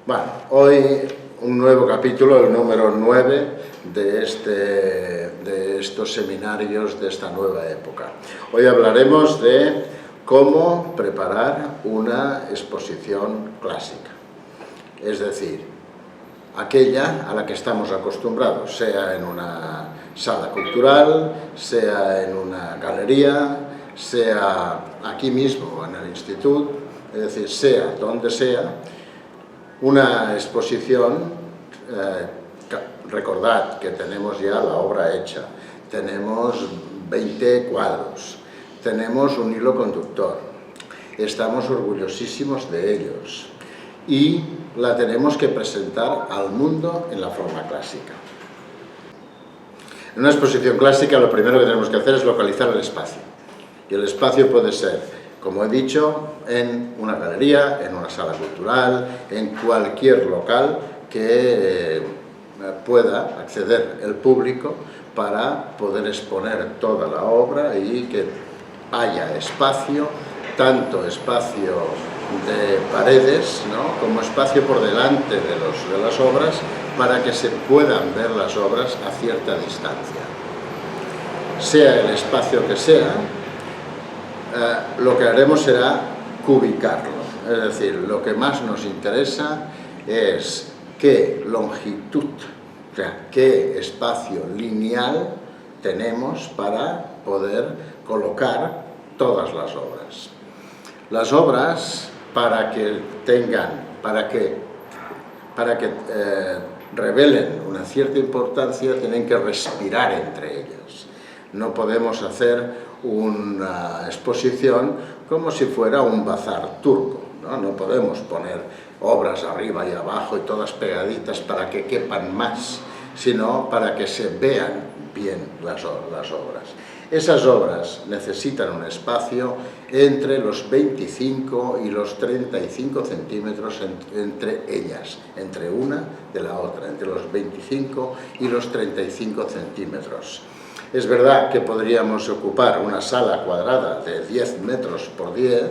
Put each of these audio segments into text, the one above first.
Bueno, hoy un nuevo capítulo, el número 9 de estos seminarios de esta nueva época. Hoy hablaremos de cómo preparar una exposición clásica, es decir, aquella a la que estamos acostumbrados, sea en una sala cultural, sea en una galería, sea aquí mismo en el instituto, es decir, sea donde sea. Una exposición, recordad que tenemos ya la obra hecha, tenemos 20 cuadros, tenemos un hilo conductor, estamos orgullosísimos de ellos y la tenemos que presentar al mundo en la forma clásica. En una exposición clásica lo primero que tenemos que hacer es localizar el espacio, y el espacio puede ser, como he dicho, en una galería, en una sala cultural, en cualquier local que pueda acceder el público para poder exponer toda la obra y que haya espacio, tanto espacio de paredes, ¿no?, como espacio por delante de las obras, para que se puedan ver las obras a cierta distancia. Sea el espacio que sea, lo que haremos será cubicarlo, es decir, lo que más nos interesa es qué longitud, o sea, qué espacio lineal tenemos para poder colocar todas las obras. Las obras, para que revelen una cierta importancia, tienen que respirar entre ellas. No podemos hacer una exposición como si fuera un bazar turco, ¿no? No podemos poner obras arriba y abajo y todas pegaditas para que quepan más, sino para que se vean bien las obras. Esas obras necesitan un espacio entre los 25 y los 35 centímetros entre ellas, entre una de la otra, entre los 25 y los 35 centímetros. Es verdad que podríamos ocupar una sala cuadrada de 10 metros por 10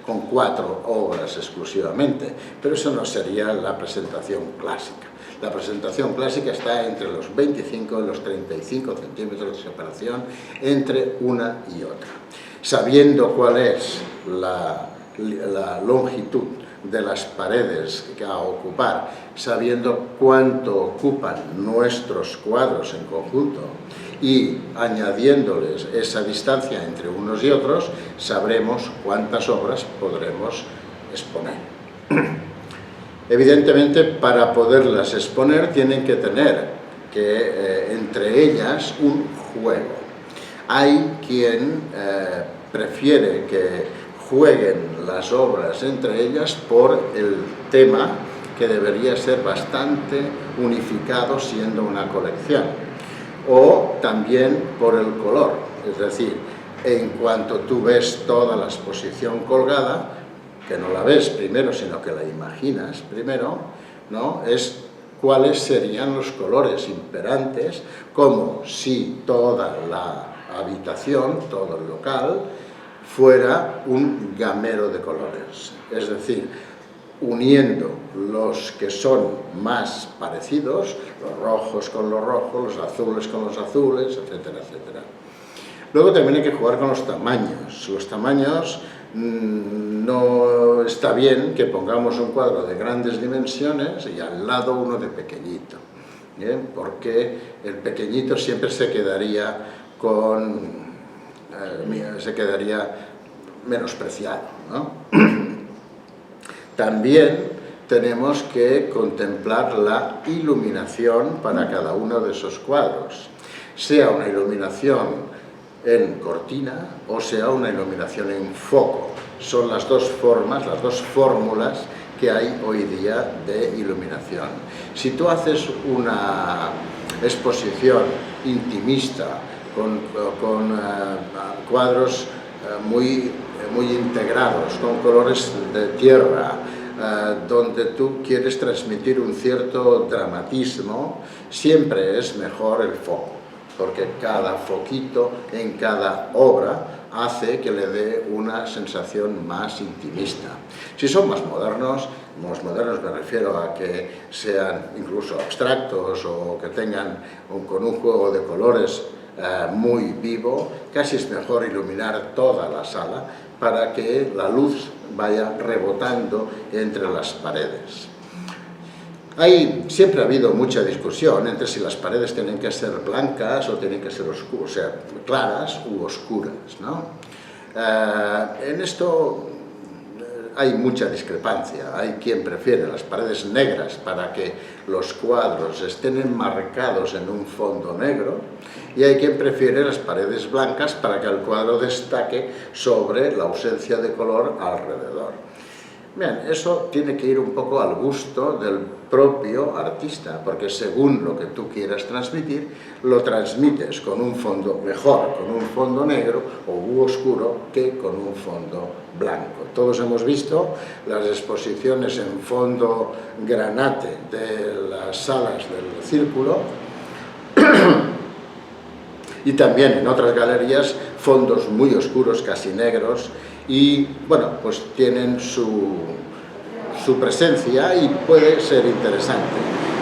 con 4 obras exclusivamente, pero eso no sería la presentación clásica. La presentación clásica está entre los 25 y los 35 centímetros de separación entre una y otra. Sabiendo cuál es la longitud de las paredes a ocupar, sabiendo cuánto ocupan nuestros cuadros en conjunto y añadiéndoles esa distancia entre unos y otros, sabremos cuántas obras podremos exponer. Evidentemente, para poderlas exponer tienen que tener entre ellas un juego. Hay quien prefiere que jueguen las obras entre ellas por el tema, que debería ser bastante unificado siendo una colección, o también por el color, es decir, en cuanto tú ves toda la exposición colgada, que no la ves primero, sino que la imaginas primero, ¿no?, es cuáles serían los colores imperantes, como si toda la habitación, todo el local, fuera un gamero de colores, es decir, uniendo los que son más parecidos, los rojos con los rojos, los azules con los azules, etcétera, etcétera. Luego también hay que jugar con los tamaños. Los tamaños, no está bien que pongamos un cuadro de grandes dimensiones y al lado uno de pequeñito, ¿bien?, porque el pequeñito siempre se quedaría menospreciado, ¿no? También tenemos que contemplar la iluminación para cada uno de esos cuadros, sea una iluminación en cortina o sea una iluminación en foco. Son las dos formas, las dos fórmulas que hay hoy día de iluminación. Si tú haces una exposición intimista con cuadros muy integrados, con colores de tierra, donde tú quieres transmitir un cierto dramatismo, siempre es mejor el foco. porque cada foquito en cada obra hace que le dé una sensación más intimista. Si son más modernos me refiero a que sean incluso abstractos o que tengan con un juego de colores muy vivo, casi es mejor iluminar toda la sala para que la luz vaya rebotando entre las paredes. Siempre ha habido mucha discusión entre si las paredes tienen que ser blancas o tienen que ser oscuras, o sea, claras u oscuras, ¿no? En esto hay mucha discrepancia. Hay quien prefiere las paredes negras para que los cuadros estén enmarcados en un fondo negro, y hay quien prefiere las paredes blancas para que el cuadro destaque sobre la ausencia de color alrededor. Bien, eso tiene que ir un poco al gusto del propio artista, porque según lo que tú quieras transmitir, lo transmites con un fondo mejor, con un fondo negro o oscuro que con un fondo blanco. Todos hemos visto las exposiciones en fondo granate de las salas del Círculo y también en otras galerías fondos muy oscuros, casi negros, y bueno, pues tienen su presencia y puede ser interesante.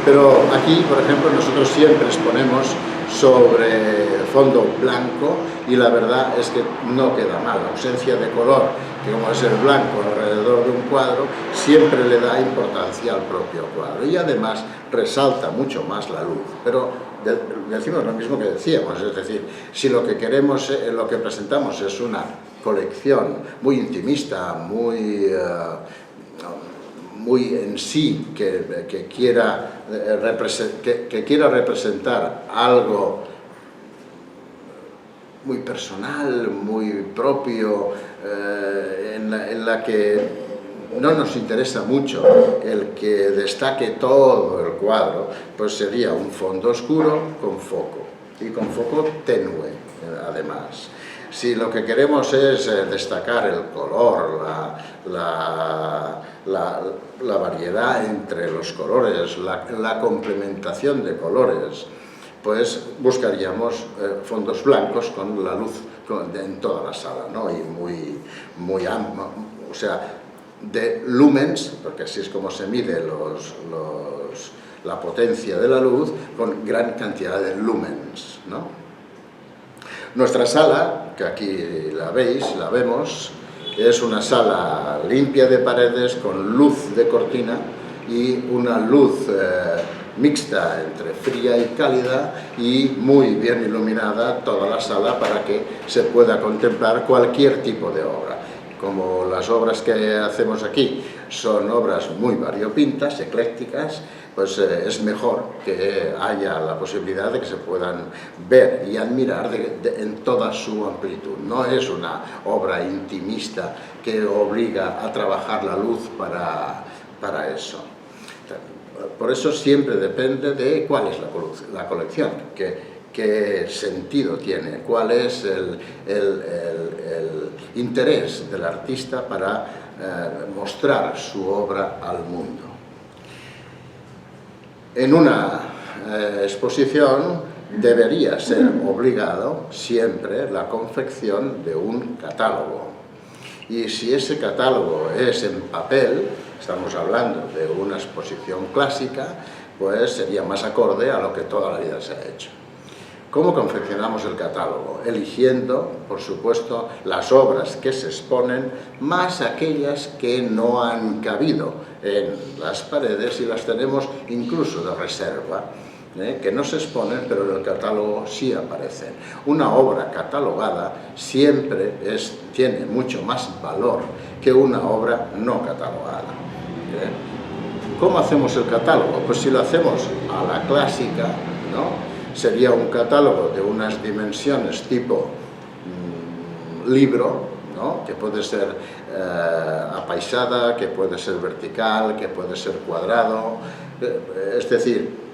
Pero aquí, por ejemplo, nosotros siempre exponemos sobre fondo blanco y la verdad es que no queda mal. La ausencia de color, que como es el blanco alrededor de un cuadro, siempre le da importancia al propio cuadro y además resalta mucho más la luz. Pero decimos lo mismo que decíamos, es decir, si lo que queremos, lo que presentamos es una colección muy intimista, muy en sí, que quiera representar algo muy personal, muy propio, en la que no nos interesa mucho el que destaque todo el cuadro, pues sería un fondo oscuro con foco, y con foco tenue, además. Si lo que queremos es destacar el color, la variedad entre los colores, la complementación de colores, pues buscaríamos fondos blancos con la luz en toda la sala, ¿no? Y muy amplio, o sea, de lumens, porque así es como se mide la potencia de la luz, con gran cantidad de lumens, ¿no? Nuestra sala, que aquí la vemos, es una sala limpia de paredes con luz de cortina y una luz mixta entre fría y cálida y muy bien iluminada toda la sala para que se pueda contemplar cualquier tipo de obra. Como las obras que hacemos aquí son obras muy variopintas, eclécticas, pues es mejor que haya la posibilidad de que se puedan ver y admirar en toda su amplitud. No es una obra intimista que obliga a trabajar la luz para eso. Por eso siempre depende de cuál es la colección, qué sentido tiene, cuál es el interés del artista para mostrar su obra al mundo. En una exposición debería ser obligado siempre la confección de un catálogo. Y si ese catálogo es en papel, estamos hablando de una exposición clásica, pues sería más acorde a lo que toda la vida se ha hecho. ¿Cómo confeccionamos el catálogo? Eligiendo, por supuesto, las obras que se exponen, más aquellas que no han cabido en las paredes y las tenemos incluso de reserva, que no se exponen, pero en el catálogo sí aparecen. Una obra catalogada siempre tiene mucho más valor que una obra no catalogada. ¿Cómo hacemos el catálogo? Pues si lo hacemos a la clásica, ¿no? Sería un catálogo de unas dimensiones tipo libro, ¿no? Que puede ser apaisada, que puede ser vertical, que puede ser cuadrado, es decir,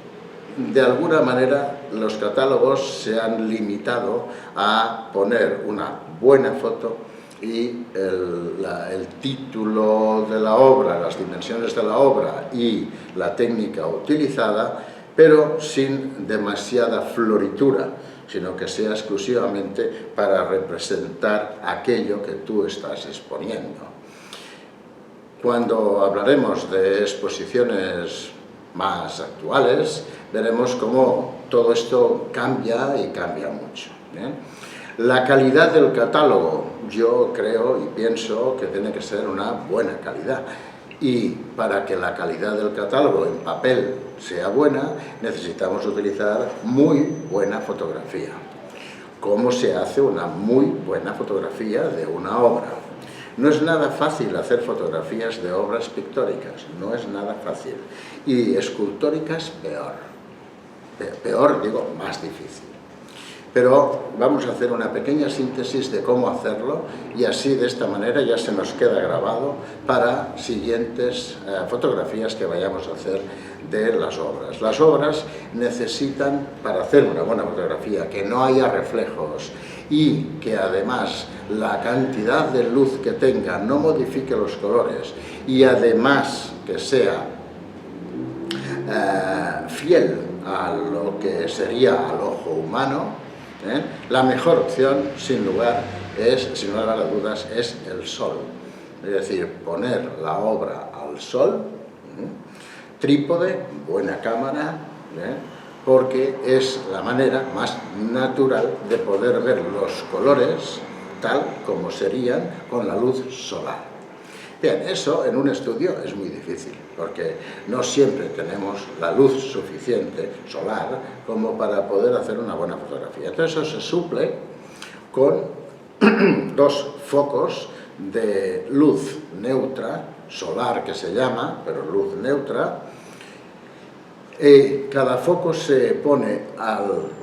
de alguna manera los catálogos se han limitado a poner una buena foto y el título de la obra, las dimensiones de la obra y la técnica utilizada, pero sin demasiada floritura, sino que sea exclusivamente para representar aquello que tú estás exponiendo. Cuando hablaremos de exposiciones más actuales, veremos cómo todo esto cambia y cambia mucho. La calidad del catálogo, yo creo y pienso que tiene que ser una buena calidad. Y para que la calidad del catálogo en papel sea buena, necesitamos utilizar muy buena fotografía. ¿Cómo se hace una muy buena fotografía de una obra? No es nada fácil hacer fotografías de obras pictóricas, no es nada fácil. Y escultóricas, peor. Peor, digo, más difícil. Pero vamos a hacer una pequeña síntesis de cómo hacerlo y así de esta manera ya se nos queda grabado para siguientes fotografías que vayamos a hacer de las obras. Las obras necesitan, para hacer una buena fotografía, que no haya reflejos y que además la cantidad de luz que tenga no modifique los colores y además que sea fiel a lo que sería al ojo humano. La mejor opción, sin lugar a dudas, es el sol. Es decir, poner la obra al sol, trípode, buena cámara, porque es la manera más natural de poder ver los colores tal como serían con la luz solar. Bien, eso en un estudio es muy difícil, porque no siempre tenemos la luz suficiente solar como para poder hacer una buena fotografía. Entonces eso se suple con dos focos de luz neutra, solar que se llama, pero luz neutra. Cada foco se pone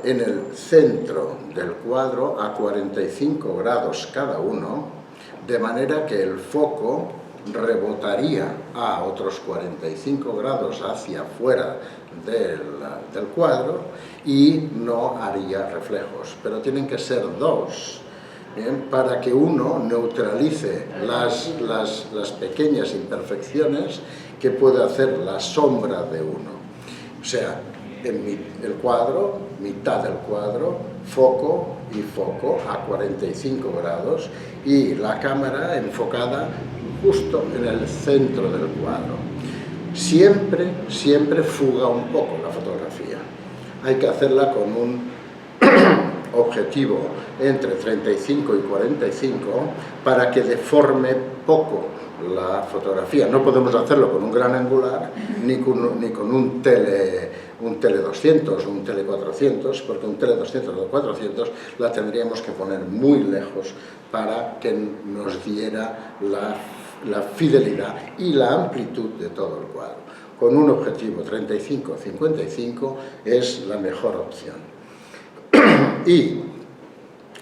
en el centro del cuadro a 45 grados cada uno, de manera que el foco rebotaría a otros 45 grados hacia afuera del cuadro y no haría reflejos, pero tienen que ser dos, para que uno neutralice las pequeñas imperfecciones que puede hacer la sombra de uno. O sea, el cuadro, mitad del cuadro, foco y foco a 45 grados y la cámara enfocada justo en el centro del cuadro. Siempre fuga un poco la fotografía. Hay que hacerla con un objetivo entre 35 y 45 para que deforme poco la fotografía. No podemos hacerlo con un gran angular ni con un tele 200 o un tele 400, porque un tele 200 o 400 la tendríamos que poner muy lejos para que nos diera la fidelidad y la amplitud de todo el cuadro. Con un objetivo 35-55 es la mejor opción. Y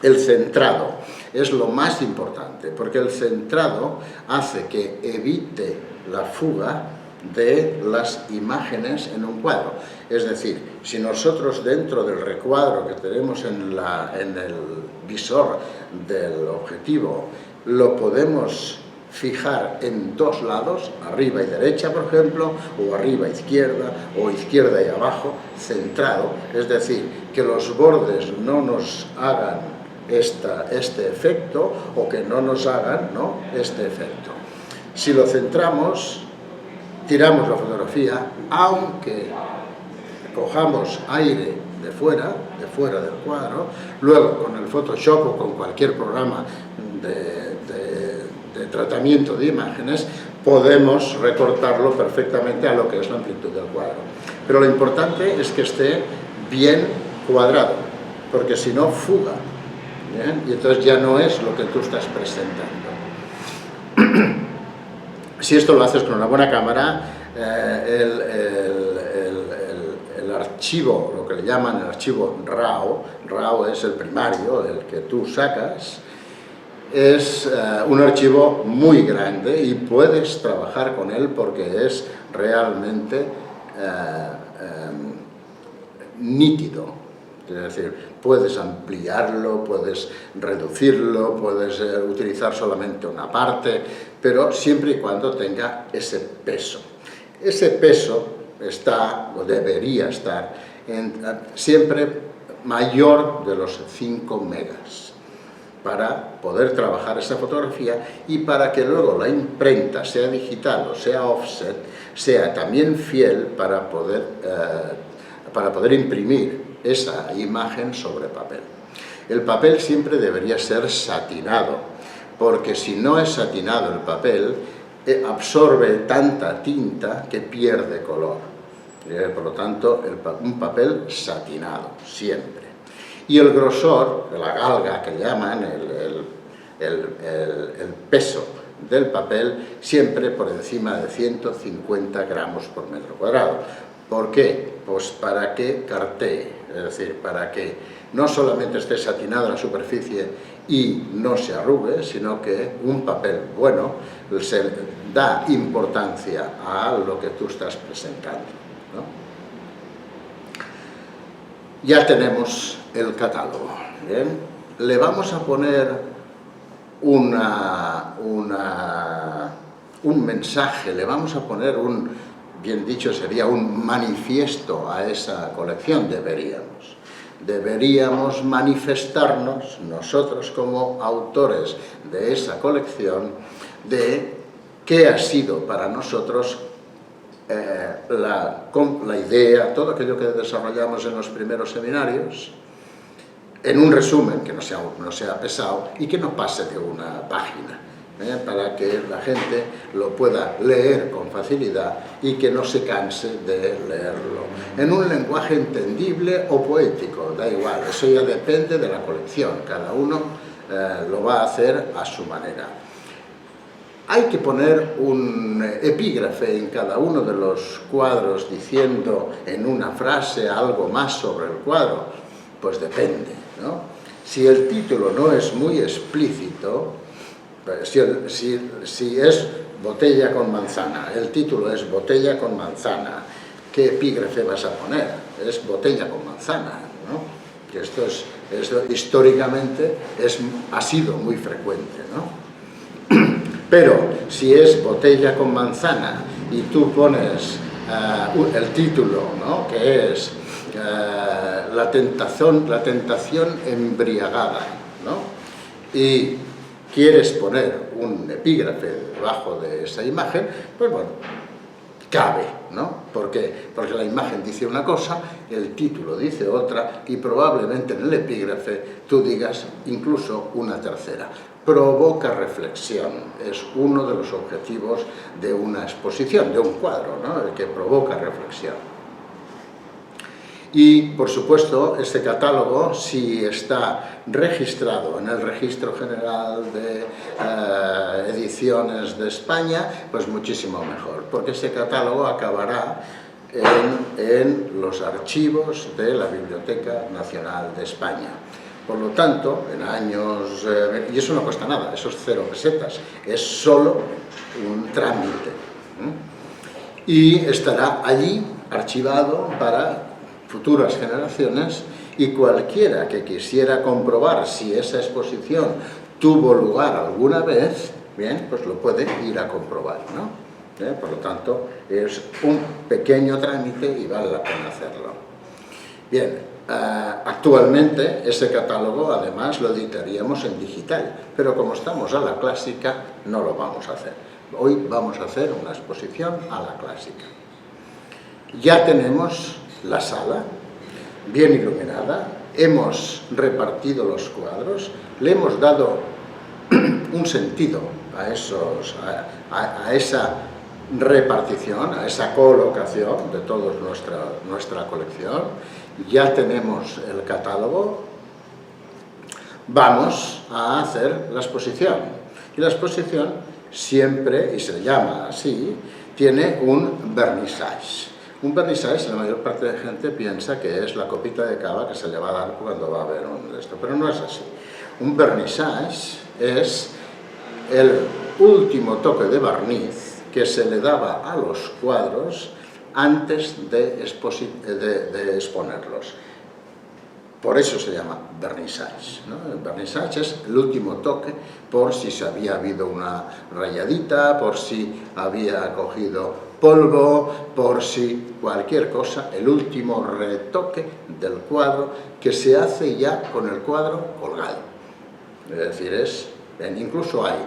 el centrado es lo más importante, porque el centrado hace que evite la fuga de las imágenes en un cuadro. Es decir, si nosotros dentro del recuadro que tenemos en el visor del objetivo lo podemos fijar en dos lados, arriba y derecha, por ejemplo, o arriba, izquierda, o izquierda y abajo, centrado, es decir, que los bordes no nos hagan este efecto o que no nos hagan este efecto. Si lo centramos, tiramos la fotografía, aunque cojamos aire de fuera del cuadro, luego con el Photoshop o con cualquier programa de tratamiento de imágenes, podemos recortarlo perfectamente a lo que es la amplitud del cuadro. Pero lo importante es que esté bien cuadrado, porque si no, fuga, ¿bien? Y entonces ya no es lo que tú estás presentando. Si esto lo haces con una buena cámara, el archivo, lo que le llaman el archivo RAW es el primario, el que tú sacas, es un archivo muy grande y puedes trabajar con él porque es realmente nítido. Es decir, puedes ampliarlo, puedes reducirlo, puedes utilizar solamente una parte, pero siempre y cuando tenga ese peso. Ese peso está, o debería estar, siempre mayor de los 5 megas para poder trabajar esa fotografía y para que luego la imprenta, sea digital o sea offset, sea también fiel para poder imprimir esa imagen sobre papel. El papel siempre debería ser satinado, porque si no es satinado el papel, absorbe tanta tinta que pierde color. Por lo tanto, un papel satinado, siempre. Y el grosor, la galga que llaman, el peso del papel, siempre por encima de 150 gramos por metro cuadrado. ¿Por qué? Pues para que cartee, es decir, para que no solamente esté satinado en la superficie y no se arrugue, sino que un papel bueno se da importancia a lo que tú estás presentando, ¿no? Ya tenemos el catálogo, ¿bien? Le vamos a poner un mensaje, le vamos a poner bien dicho sería un manifiesto a esa colección, deberíamos manifestarnos nosotros como autores de esa colección de qué ha sido para nosotros la idea, todo aquello que desarrollamos en los primeros seminarios, en un resumen que no sea pesado y que no pase de una página, para que la gente lo pueda leer con facilidad y que no se canse de leerlo. En un lenguaje entendible o poético, da igual, eso ya depende de la colección, cada uno lo va a hacer a su manera. Hay que poner un epígrafe en cada uno de los cuadros diciendo en una frase algo más sobre el cuadro, pues depende, ¿no? Si el título no es muy explícito, si es botella con manzana, el título es botella con manzana, ¿qué epígrafe vas a poner? Es botella con manzana, ¿no? Que esto históricamente ha sido muy frecuente, ¿no? Pero si es botella con manzana y tú pones el título, ¿no? Que es la tentación embriagada, ¿no? Y quieres poner un epígrafe debajo de esa imagen, pues bueno, cabe, ¿no? ¿Por qué? Porque la imagen dice una cosa, el título dice otra y probablemente en el epígrafe tú digas incluso una tercera. Provoca reflexión, es uno de los objetivos de una exposición, de un cuadro, ¿no? El que provoca reflexión. Y, por supuesto, este catálogo, si está registrado en el Registro General de Ediciones de España, pues muchísimo mejor, porque ese catálogo acabará en los archivos de la Biblioteca Nacional de España. Por lo tanto, en años... y eso no cuesta nada, eso es 0 pesetas, es solo un trámite. Y estará allí archivado para futuras generaciones y cualquiera que quisiera comprobar si esa exposición tuvo lugar alguna vez, bien, pues lo puede ir a comprobar, ¿no? Por lo tanto, es un pequeño trámite y vale la pena hacerlo. Bien. Actualmente ese catálogo además lo editaríamos en digital, pero como estamos a la clásica no lo vamos a hacer. Hoy vamos a hacer una exposición a la clásica. Ya tenemos la sala bien iluminada, hemos repartido los cuadros, le hemos dado un sentido a esa repartición, a esa colocación de toda nuestra colección. Ya tenemos el catálogo, vamos a hacer la exposición. Y la exposición siempre, y se llama así, tiene un vernissage. Un vernissage, la mayor parte de la gente piensa que es la copita de cava que se le va a dar cuando va a haber esto, pero no es así. Un vernissage es el último toque de barniz que se le daba a los cuadros antes de exponerlos. Por eso se llama vernissage, ¿no? El vernissage es el último toque, por si se había habido una rayadita, por si había cogido polvo, por si cualquier cosa, el último retoque del cuadro que se hace ya con el cuadro colgado. Es decir, incluso hay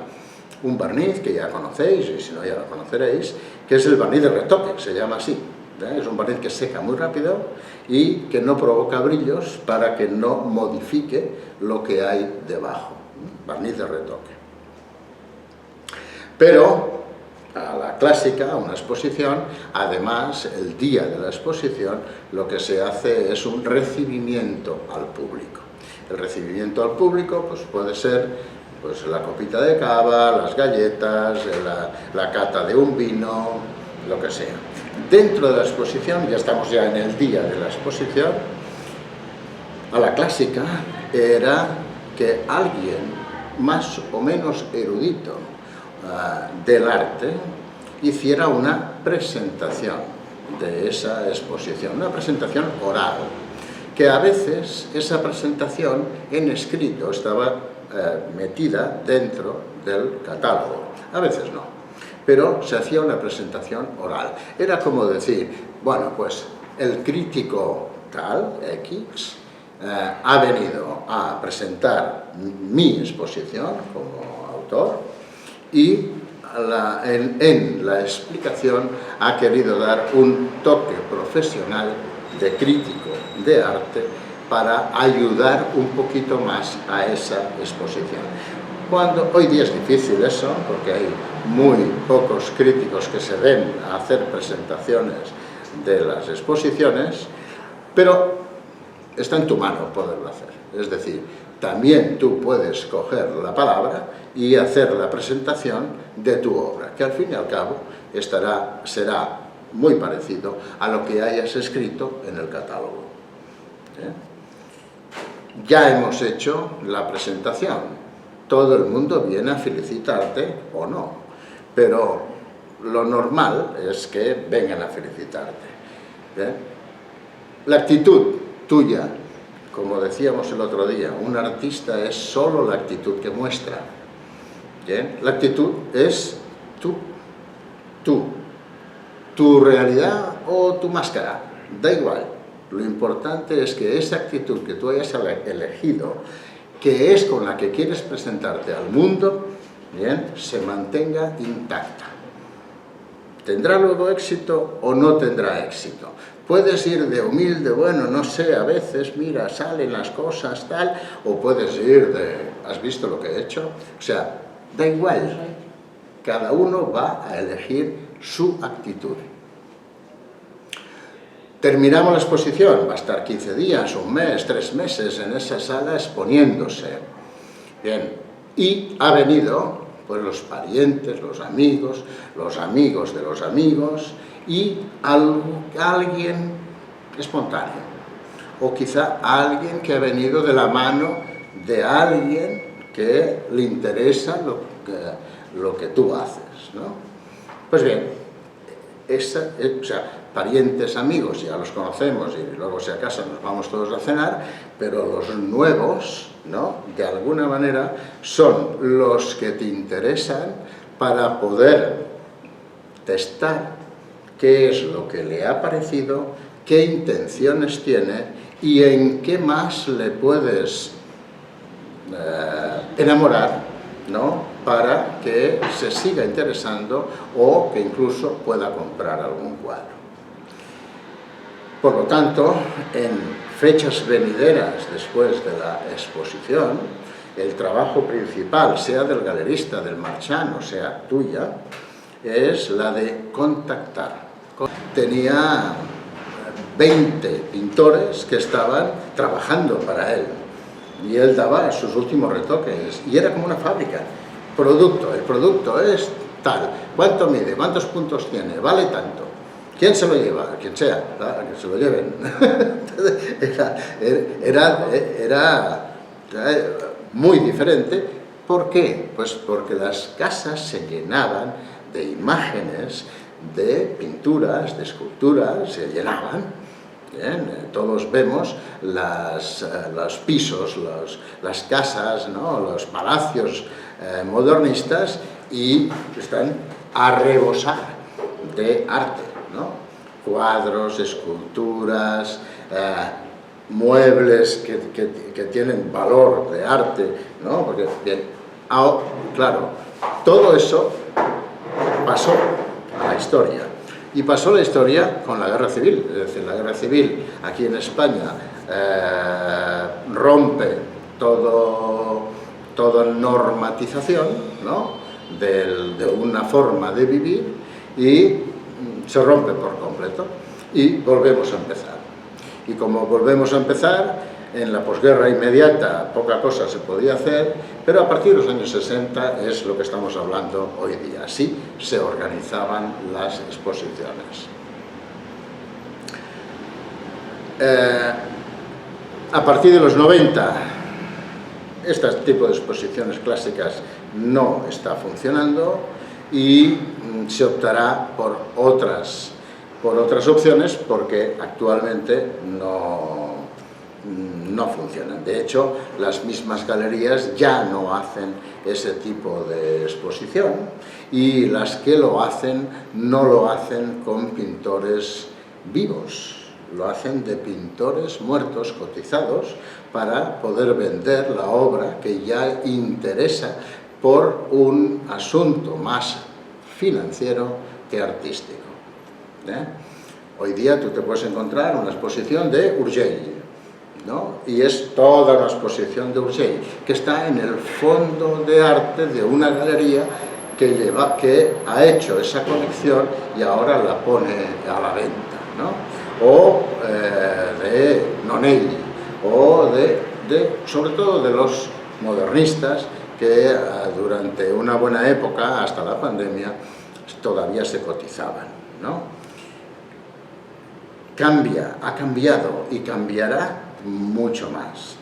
un barniz que ya conocéis, y si no ya lo conoceréis, que es el barniz de retoque, se llama así. Es un barniz que seca muy rápido y que no provoca brillos para que no modifique lo que hay debajo. Barniz de retoque. Pero a la clásica, a una exposición, además, el día de la exposición, lo que se hace es un recibimiento al público. El recibimiento al público pues, puede ser pues, la copita de cava, las galletas, la cata de un vino, lo que sea. Dentro de la exposición, ya estamos ya en el día de la exposición, a la clásica era que alguien más o menos erudito del arte hiciera una presentación de esa exposición, una presentación oral, que a veces esa presentación en escrito estaba metida dentro del catálogo, a veces no. Pero se hacía una presentación oral. Era como decir, bueno, pues el crítico tal, X, ha venido a presentar mi exposición como autor y en la explicación ha querido dar un toque profesional de crítico de arte para ayudar un poquito más a esa exposición. Hoy día es difícil eso, porque hay muy pocos críticos que se den a hacer presentaciones de las exposiciones, pero está en tu mano poderlo hacer. Es decir, también tú puedes coger la palabra y hacer la presentación de tu obra, que al fin y al cabo será muy parecido a lo que hayas escrito en el catálogo. Ya hemos hecho la presentación. Todo el mundo viene a felicitarte o no, pero lo normal es que vengan a felicitarte. La actitud tuya, como decíamos el otro día, un artista es solo la actitud que muestra. La actitud es tu realidad o tu máscara, da igual. Lo importante es que esa actitud que tú hayas elegido, que es con la que quieres presentarte al mundo, se mantenga intacta. ¿Tendrá luego éxito o no tendrá éxito? Puedes ir de humilde, bueno, no sé, a veces, mira, salen las cosas, tal, o puedes ir de, ¿has visto lo que he hecho? O sea, da igual, cada uno va a elegir su actitud. Terminamos la exposición, va a estar 15 días, un mes, 3 meses en esa sala exponiéndose. Bien, y ha venido pues, los parientes, los amigos de los amigos y alguien espontáneo. O quizá alguien que ha venido de la mano de alguien que le interesa lo que tú haces, ¿no? Pues bien, parientes, amigos, ya los conocemos y luego si acaso nos vamos todos a cenar, pero los nuevos, ¿no? De alguna manera son los que te interesan para poder testar qué es lo que le ha parecido, qué intenciones tiene y en qué más le puedes enamorar, ¿no? Para que se siga interesando o que incluso pueda comprar algún cuadro. Por lo tanto, en fechas venideras después de la exposición, el trabajo principal, sea del galerista, del marchand, o sea tuya, es la de contactar. Tenía 20 pintores que estaban trabajando para él y él daba sus últimos retoques y era como una fábrica. El producto es tal, ¿cuánto mide? ¿Cuántos puntos tiene? ¿Vale tanto? ¿Quién se lo lleva? Quien sea, que se lo lleven. era muy diferente. ¿Por qué? Pues porque las casas se llenaban de imágenes, de pinturas, de esculturas, se llenaban. Todos vemos los pisos, las casas, ¿no? Los palacios modernistas, y están a rebosar de arte, ¿no? Cuadros, esculturas, muebles que tienen valor de arte, ¿no? Porque, bien, claro, todo eso pasó a la historia. Y pasó la historia con la Guerra Civil. Es decir, la Guerra Civil aquí en España rompe toda normatización, ¿no? de una forma de vivir, y se rompe por completo. Y volvemos a empezar. Y como volvemos a empezar, en la posguerra inmediata poca cosa se podía hacer, pero a partir de los años 60 es lo que estamos hablando hoy día. Así se organizaban las exposiciones. A partir de los 90, este tipo de exposiciones clásicas no está funcionando, y se optará por otras opciones, porque actualmente no funcionan. De hecho, las mismas galerías ya no hacen ese tipo de exposición, y las que lo hacen no lo hacen con pintores vivos, lo hacen de pintores muertos, cotizados, para poder vender la obra que ya interesa por un asunto más financiero que artístico. Hoy día tú te puedes encontrar una exposición de Urgell, ¿no? Y es toda una exposición de Urgell, que está en el fondo de arte de una galería que ha hecho esa colección y ahora la pone a la venta, ¿no? O de Nonelli, o sobre todo de los modernistas, que durante una buena época, hasta la pandemia, todavía se cotizaban, ¿no? Ha cambiado y cambiará mucho más.